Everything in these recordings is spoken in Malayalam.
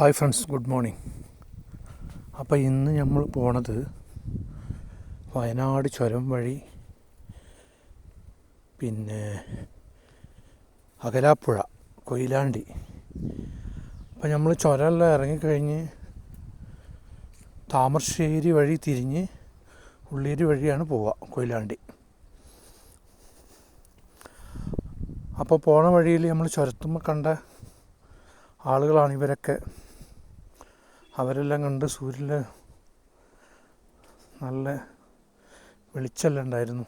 Hi friends, good morning. അപ്പോൾ ഇന്ന് നമ്മൾ പോണത് വയനാട് ചുരം വഴി പിന്നെ അകലാപ്പുഴ കൊയിലാണ്ടി. അപ്പോൾ നമ്മൾ ചുരമെല്ലാം ഇറങ്ങിക്കഴിഞ്ഞ് താമരശ്ശേരി വഴി തിരിഞ്ഞ് ഉള്ളേരി വഴിയാണ് പോവുക കൊയിലാണ്ടി. അപ്പോൾ പോണ വഴിയിൽ നമ്മൾ ചുരത്തുമ്പോൾ കണ്ട ആളുകളാണ് ഇവരൊക്കെ. അവരെല്ലാം കണ്ട് സൂര്യൻ്റെ നല്ല വെളിച്ചെല്ലാം ഉണ്ടായിരുന്നു.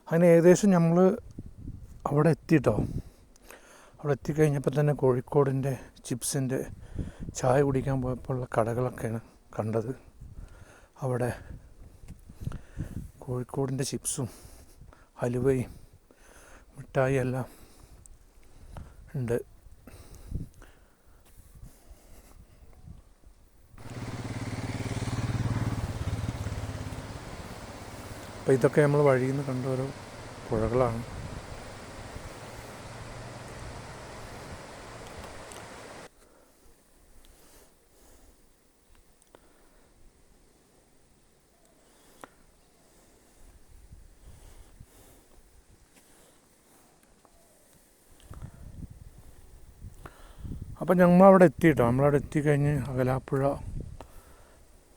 അങ്ങനെ ഏകദേശം നമ്മൾ അവിടെ എത്തിയിട്ടോ. അവിടെ എത്തിക്കഴിഞ്ഞപ്പോൾ തന്നെ കോഴിക്കോടിൻ്റെ ചിപ്സിൻ്റെ ചായ കുടിക്കാൻ പോയപ്പോഴുള്ള കടകളൊക്കെയാണ് കണ്ടത്. അവിടെ കോഴിക്കോടിൻ്റെ ചിപ്സും ഹലുവയും മിഠായി എല്ലാം ഉണ്ട്. അപ്പോൾ ഇതൊക്കെ നമ്മൾ വഴിയിൽ നിന്ന് കണ്ട ഓരോ പുഴകളാണ്. അപ്പം ഞങ്ങളവിടെ എത്തിയിട്ടോ. നമ്മളവിടെ എത്തിക്കഴിഞ്ഞ് അകലാപ്പുഴ,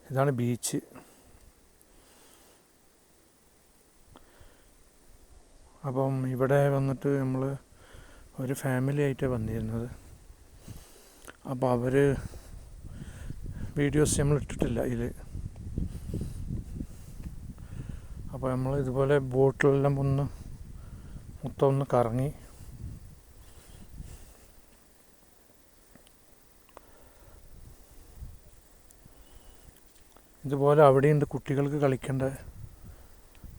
ഇതാണ് ബീച്ച്. അപ്പം ഇവിടെ വന്നിട്ട് നമ്മൾ ഒരു ഫാമിലി ആയിട്ടാണ് വന്നിരുന്നത്. അപ്പോൾ അവർ വീഡിയോസ് നമ്മൾ ഇട്ടിട്ടില്ല ഇതിൽ. അപ്പോൾ നമ്മൾ ഇതുപോലെ ബോട്ടിലെല്ലാം മൊത്തം ഒന്ന് കറങ്ങി. ഇതുപോലെ അവിടെയുണ്ട് കുട്ടികൾക്ക് കളിക്കേണ്ട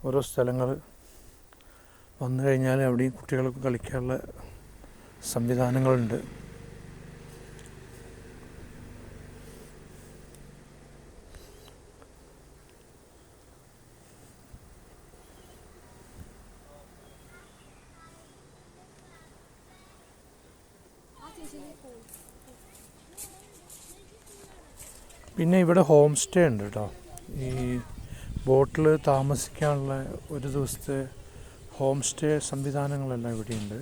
ഓരോ സ്ഥലങ്ങൾ. വന്നു കഴിഞ്ഞാൽ അവിടെയും കുട്ടികൾക്ക് കളിക്കാനുള്ള സംവിധാനങ്ങളുണ്ട്. പിന്നെ ഇവിടെ ഹോം സ്റ്റേ ഉണ്ട് കേട്ടോ. ഈ ബോട്ടിൽ താമസിക്കാനുള്ള ഒരു ദിവസത്തെ ഹോം സ്റ്റേ സംവിധാനങ്ങളെല്ലാം ഇവിടെയുണ്ട്.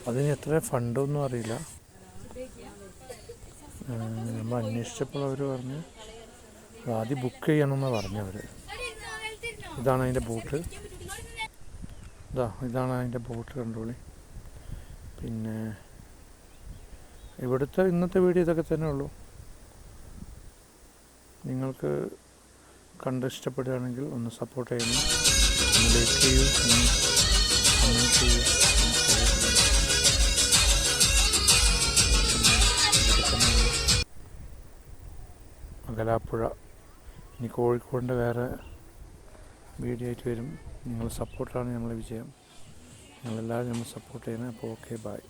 അതിന് എത്ര ഫണ്ടൊന്നും അറിയില്ല. നമ്മൾ അന്വേഷിച്ചപ്പോൾ അവർ പറഞ്ഞു ആദ്യം ബുക്ക് ചെയ്യണമെന്ന് പറഞ്ഞവർ. ഇതാണ് അതിൻ്റെ ബോട്ട്. ഇതാണ് അതിൻ്റെ ബോട്ട്, കണ്ടോളി. പിന്നെ ഇവിടുത്തെ ഇന്നത്തെ വീഡിയോ ഇതൊക്കെ തന്നെ ഉള്ളൂ. നിങ്ങൾക്ക് കണ്ട് ഇഷ്ടപ്പെടുകയാണെങ്കിൽ ഒന്ന് സപ്പോർട്ട് ചെയ്യണം, ഒന്ന് ലൈക്ക് ചെയ്യൂ, ഒന്ന് കമൻറ്റ് ചെയ്യൂ. അകലാപ്പുഴ. ഇനി കോഴിക്കോടിൻ്റെ വേറെ വീഡിയോ ആയിട്ട് വരും. നിങ്ങളുടെ സപ്പോർട്ടാണ് നമ്മളെ വിജയം. നിങ്ങളെല്ലാവരും നമ്മൾ സപ്പോർട്ട് ചെയ്യണം. അപ്പോൾ ഓക്കെ, ബൈ.